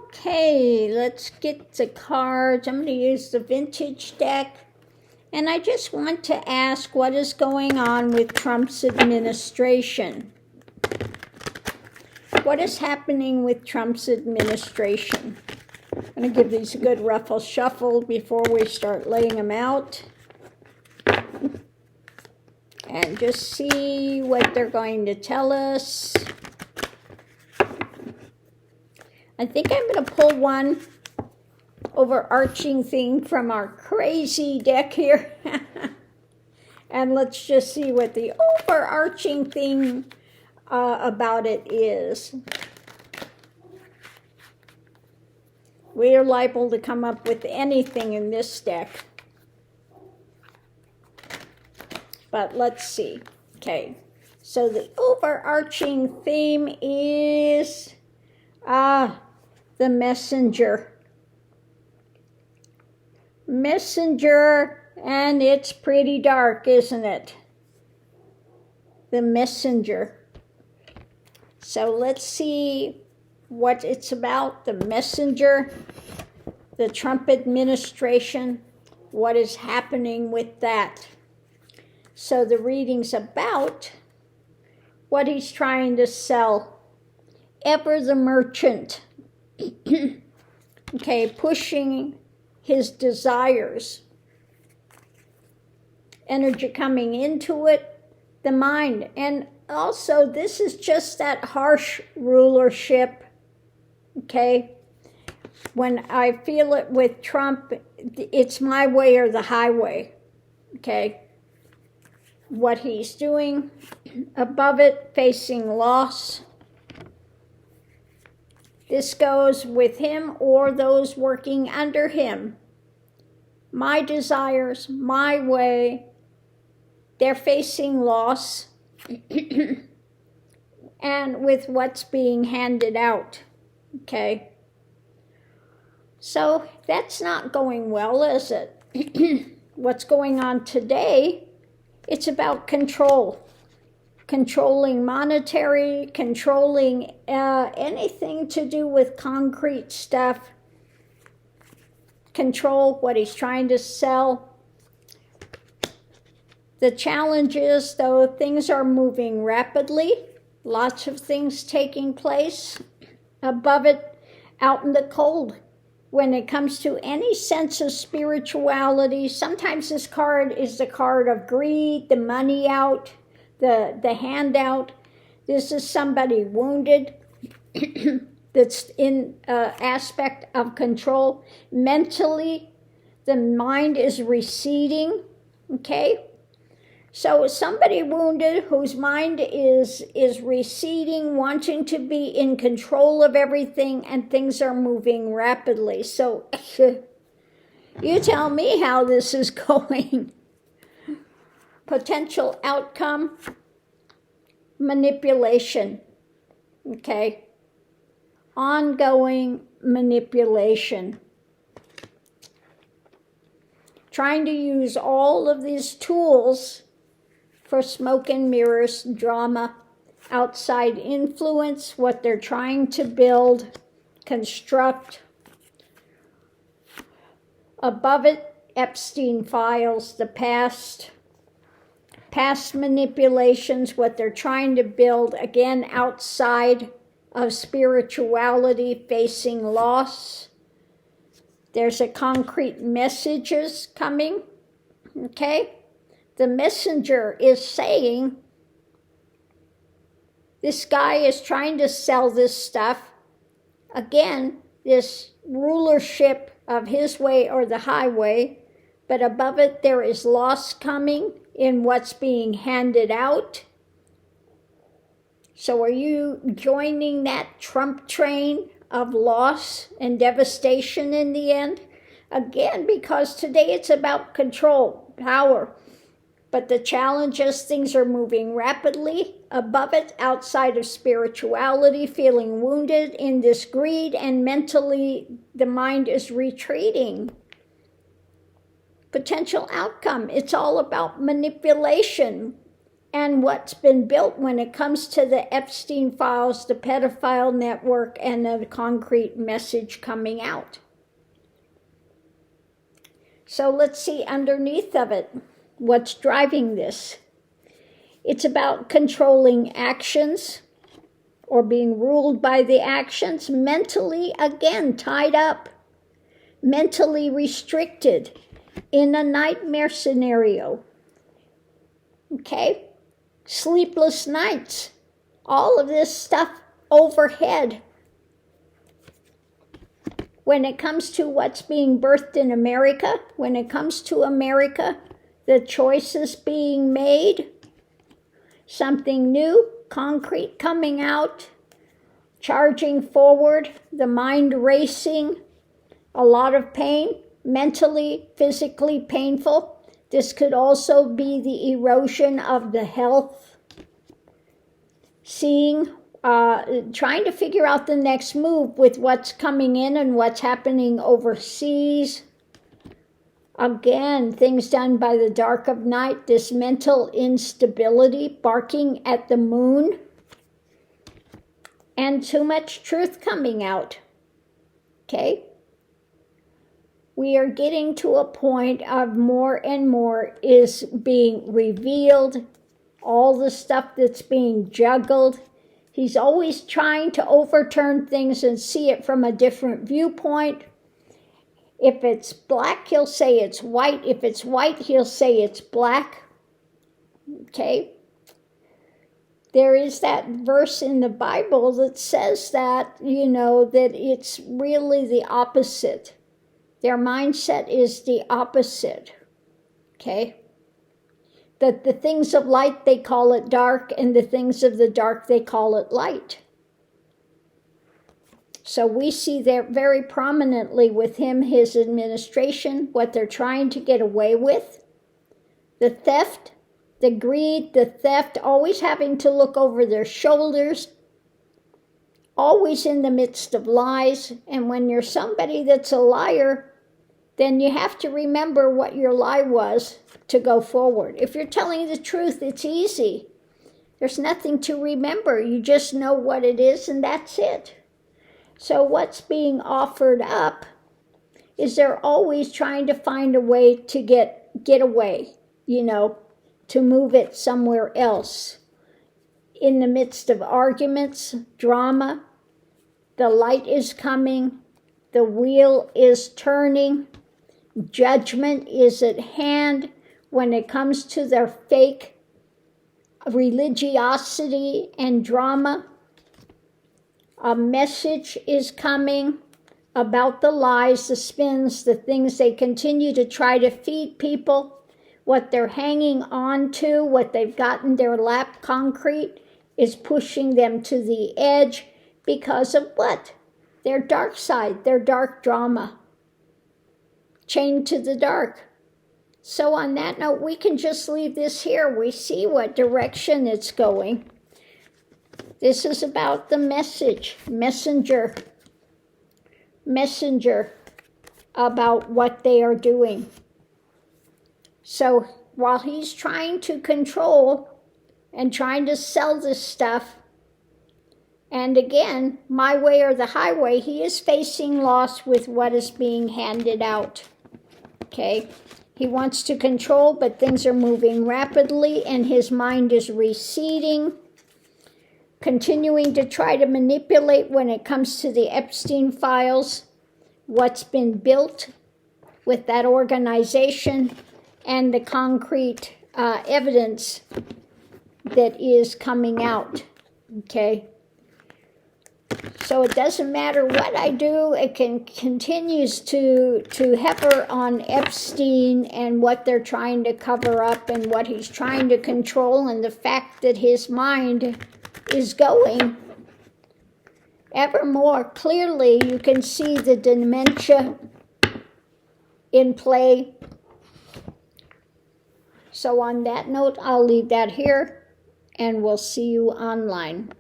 Okay, let's get the cards. I'm going to use the vintage deck. And I just want to ask what is going on with Trump's administration. What is happening with Trump's administration? I'm going to give these a good ruffle shuffle before we start laying them out. And just see what they're going to tell us. I think I'm going to pull one overarching thing from our crazy deck here. And let's just see what the overarching thing about it is. We are liable to come up with anything in this deck. But let's see. Okay, so the overarching theme is the messenger. Messenger, and it's pretty dark, isn't it? The messenger. So let's see what it's about. The messenger, the Trump administration, what is happening with that. So the reading's about what he's trying to sell. Ever the merchant. Okay, pushing his desires. Energy coming into it, the mind. And also, this is just that harsh rulership. Okay? When I feel it with Trump, it's my way or the highway. Okay? What he's doing. Above it, facing loss. This goes with him or those working under him. My desires, my way, they're facing loss. And with what's being handed out. Okay? So that's not going well, is it? What's going on today, it's about control. Controlling monetary, controlling anything to do with concrete stuff. Control what he's trying to sell. The challenge is, though, things are moving rapidly. Lots of things taking place. Above it, out in the cold. When it comes to any sense of spirituality, sometimes this card is the card of greed, the money out. The handout. This is somebody wounded that's in aspect of control. Mentally, the mind is receding. Okay? So somebody wounded whose mind is receding, wanting to be in control of everything, and things are moving rapidly. So you tell me how this is going. Potential outcome, manipulation, okay? Ongoing manipulation. Trying to use all of these tools for smoke and mirrors, drama, outside influence, what they're trying to build, construct. Above it, Epstein files, the past manipulations, what they're trying to build, again, outside of spirituality, facing loss. There's a concrete messages coming, okay? The messenger is saying, this guy is trying to sell this stuff. Again, this rulership of his way or the highway, but above it there is loss coming in what's being handed out. So are you joining that Trump train of loss and devastation in the end? Again, because today it's about control, power. But the challenge is things are moving rapidly. Above it, outside of spirituality, feeling wounded in this greed, and mentally the mind is retreating. Potential outcome, it's all about manipulation and what's been built when it comes to the Epstein files, the pedophile network, and the concrete message coming out. So let's see underneath of it, what's driving this. It's about controlling actions or being ruled by the actions, mentally, again, tied up, mentally restricted in a nightmare scenario. Okay? Sleepless nights, all of this stuff overhead. When it comes to what's being birthed in America, when it comes to America, the choices being made, something new, concrete coming out, charging forward, the mind racing, a lot of pain, mentally, physically painful. This could also be the erosion of the health. Seeing, trying to figure out the next move with what's coming in and what's happening overseas. Again, things done by the dark of night, this mental instability, barking at the moon, and too much truth coming out. Okay? We are getting to a point of more and more is being revealed, all the stuff that's being juggled. He's always trying to overturn things and see it from a different viewpoint. If it's black, he'll say it's white. If it's white, he'll say it's black. Okay? There is that verse in the Bible that says that, that it's really the opposite. Their mindset is the opposite. Okay? That the things of light, they call it dark, and the things of the dark, they call it light. So we see there very prominently with him, his administration, what they're trying to get away with. The theft, the greed, the theft, always having to look over their shoulders, always in the midst of lies. And when you're somebody that's a liar, then you have to remember what your lie was to go forward. If you're telling the truth, it's easy. There's nothing to remember. You just know what it is, and that's it. So what's being offered up is they're always trying to find a way to get away, to move it somewhere else. In the midst of arguments, drama, the light is coming, the wheel is turning, judgment is at hand when it comes to their fake religiosity and drama. A message is coming about the lies, the spins, the things they continue to try to feed people, what they're hanging on to, what they've got in their lap concrete is pushing them to the edge because of what? Their dark side, their dark drama. Chained to the dark. So on that note, we can just leave this here. We see what direction it's going. This is about the messenger about what they are doing. So while he's trying to control and trying to sell this stuff, and again, my way or the highway, he is facing loss with what is being handed out. Okay? He wants to control, but things are moving rapidly, and his mind is receding. Continuing to try to manipulate when it comes to the Epstein files, what's been built with that organization, and the concrete evidence that is coming out. Okay? So it doesn't matter what I do, it continues to heifer on Epstein and what they're trying to cover up and what he's trying to control, and the fact that his mind is going ever more clearly. You can see the dementia in play. So on that note, I'll leave that here, and we'll see you online.